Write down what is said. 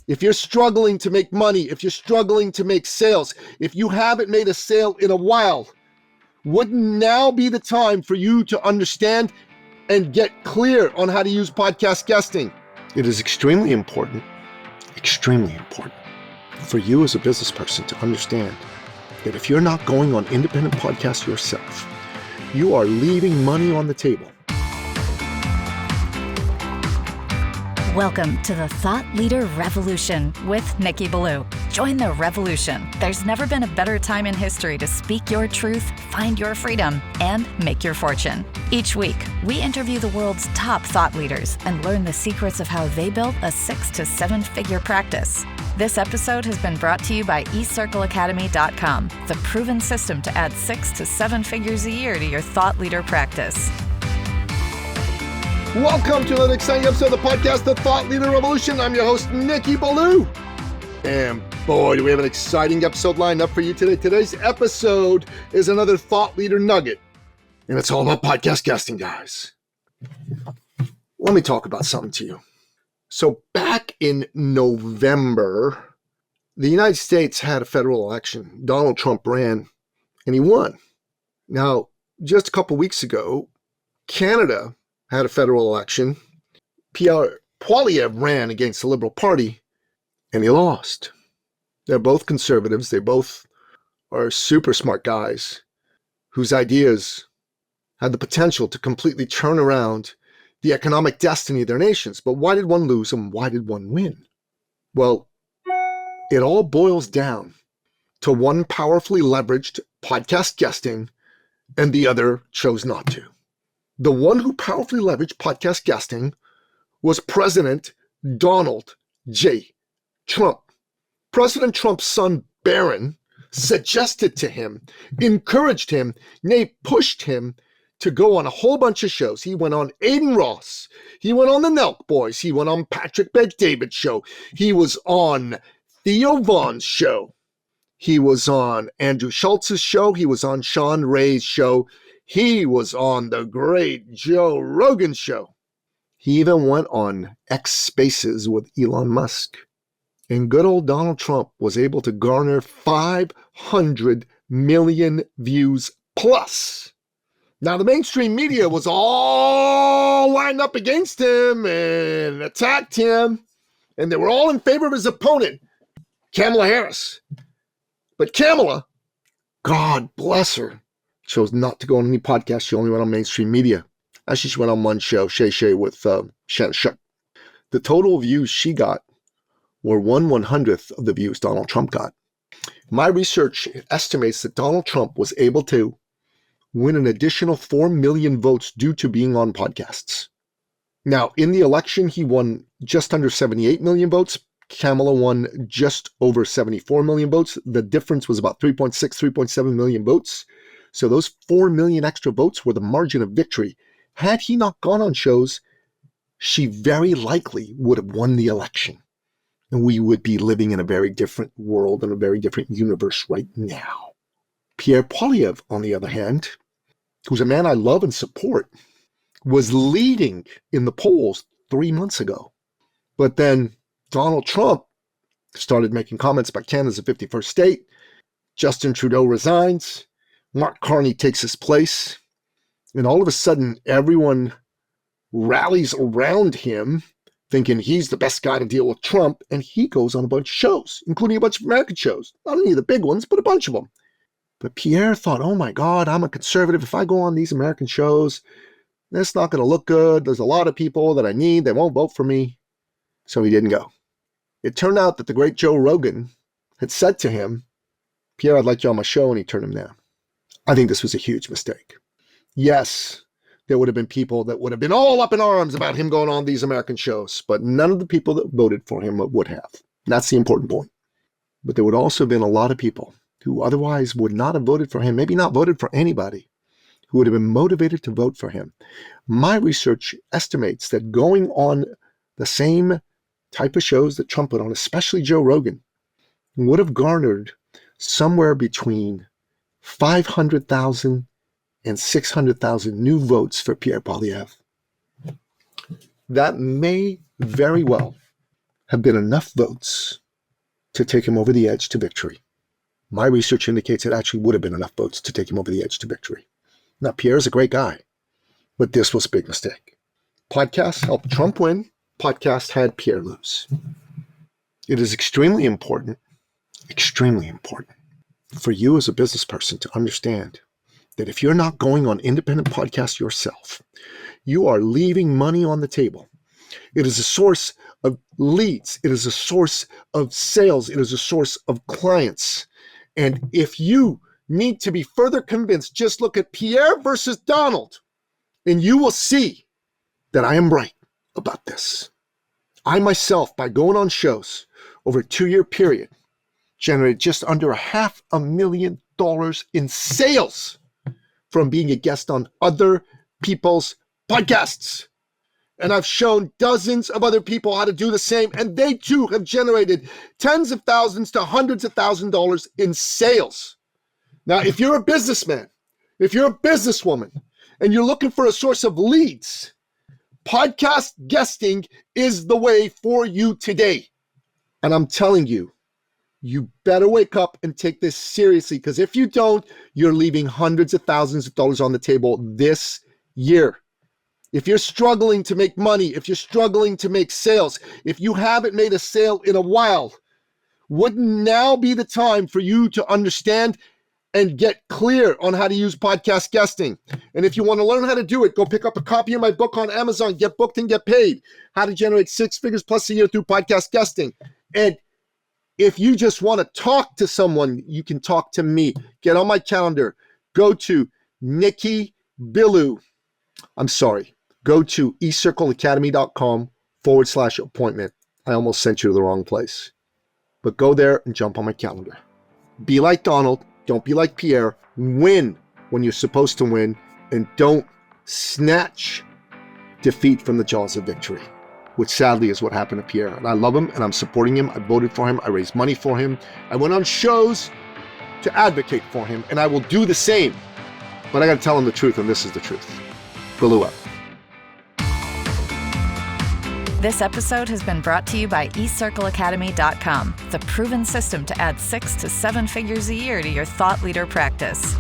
If you're struggling to make money, if you're struggling to make sales, if you haven't made a sale in a while, wouldn't now be the time for you to understand and get clear on how to use podcast guesting? It is extremely important for you as a business person to understand that if you're not going on independent podcasts yourself, you are leaving money on the table. Welcome to the Thought Leader Revolution with Nikki Ballou. Join the revolution. There's never been a better time in history to speak your truth, find your freedom, and make your fortune. Each week, we interview the world's top thought leaders and learn the secrets of how they built a 6 to 7 figure practice. This episode has been brought to you by eCircleAcademy.com, the proven system to add 6 to 7 figures a year to your thought leader practice. Welcome to an exciting episode of the podcast, The Thought Leader Revolution. I'm your host, Nikki Ballou. And boy, do we have an exciting episode lined up for you today. Today's episode is another Thought Leader Nugget. And it's all about podcast guesting, guys. Let me talk about something to you. So back in November, the United States had a federal election. Donald Trump ran and he won. Now, just a couple weeks ago, Canada had a federal election. Pierre Poilievre ran against the Liberal Party, and he lost. They're both conservatives. They both are super smart guys whose ideas had the potential to completely turn around the economic destiny of their nations. But why did one lose and why did one win? Well, it all boils down to one powerfully leveraged podcast guesting, and the other chose not to. The one who powerfully leveraged podcast guesting was President Donald J. Trump. President Trump's son, Barron, suggested to him, encouraged him, nay, pushed him to go on a whole bunch of shows. He went on Aiden Ross. He went on the Nelk Boys. He went on Patrick Bet-David's show. He was on Theo Vaughn's show. He was on Andrew Schultz's show. He was on Sean Ray's show. He was on the great Joe Rogan show. He even went on X Spaces with Elon Musk. And good old Donald Trump was able to garner 500 million views plus. Now, the mainstream media was all lined up against him and attacked him. And they were all in favor of his opponent, Kamala Harris. But Kamala, God bless her, chose not to go on any podcast. She only went on mainstream media. Actually, she went on one show, Shay with Shannon Sharp. The total views she got were 1/100th of the views Donald Trump got. My research estimates that Donald Trump was able to win an additional 4 million votes due to being on podcasts. Now, in the election, he won just under 78 million votes. Kamala won just over 74 million votes. The difference was about 3.6, 3.7 million votes. So those 4 million extra votes were the margin of victory. Had he not gone on shows, she very likely would have won the election. And we would be living in a very different world and a very different universe right now. Pierre Poilievre, on the other hand, who's a man I love and support, was leading in the polls 3 months ago. But then Donald Trump started making comments about Canada's a 51st state. Justin Trudeau resigns. Mark Carney takes his place, and all of a sudden, everyone rallies around him, thinking he's the best guy to deal with Trump, and he goes on a bunch of shows, including a bunch of American shows. Not any of the big ones, but a bunch of them. But Pierre thought, oh my God, I'm a conservative. If I go on these American shows, that's not going to look good. There's a lot of people that I need. They won't vote for me. So he didn't go. It turned out that the great Joe Rogan had said to him, Pierre, I'd like you on my show, and he turned him down. I think this was a huge mistake. Yes, there would have been people that would have been all up in arms about him going on these American shows, but none of the people that voted for him would have. That's the important point. But there would also have been a lot of people who otherwise would not have voted for him, maybe not voted for anybody, who would have been motivated to vote for him. My research estimates that going on the same type of shows that Trump went on, especially Joe Rogan, would have garnered somewhere between 500,000 and 600,000 new votes for Pierre Poilievre. That may very well have been enough votes to take him over the edge to victory. My research indicates it actually would have been enough votes to take him over the edge to victory. Now, Pierre's a great guy, but this was a big mistake. Podcasts helped Trump win. Podcasts had Pierre lose. It is extremely important for you as a business person to understand that if you're not going on independent podcasts yourself, you are leaving money on the table. It is a source of leads. It is a source of sales. It is a source of clients. And if you need to be further convinced, just look at Pierre versus Donald, and you will see that I am right about this. I myself, by going on shows over a 2-year period, generated just under $500,000 in sales from being a guest on other people's podcasts. And I've shown dozens of other people how to do the same, and they too have generated tens of thousands to hundreds of thousands of dollars in sales. Now, if you're a businessman, if you're a businesswoman, and you're looking for a source of leads, podcast guesting is the way for you today. And I'm telling you, you better wake up and take this seriously, because if you don't, you're leaving hundreds of thousands of dollars on the table this year. If you're struggling to make money, if you're struggling to make sales, if you haven't made a sale in a while, wouldn't now be the time for you to understand and get clear on how to use podcast guesting? And if you want to learn how to do it, go pick up a copy of my book on Amazon, Get Booked and Get Paid, How to Generate 6 Figures Plus a Year Through Podcast Guesting. And if you just want to talk to someone, you can talk to me. Get on my calendar. Go to Go to ecircleacademy.com/appointment. I almost sent you to the wrong place. But go there and jump on my calendar. Be like Donald. Don't be like Pierre. Win when you're supposed to win. And don't snatch defeat from the jaws of victory, which sadly is what happened to Pierre. And I love him and I'm supporting him. I voted for him. I raised money for him. I went on shows to advocate for him, and I will do the same. But I got to tell him the truth, and this is the truth. Baloo out. This episode has been brought to you by eCircleAcademy.com, the proven system to add 6 to 7 figures a year to your thought leader practice.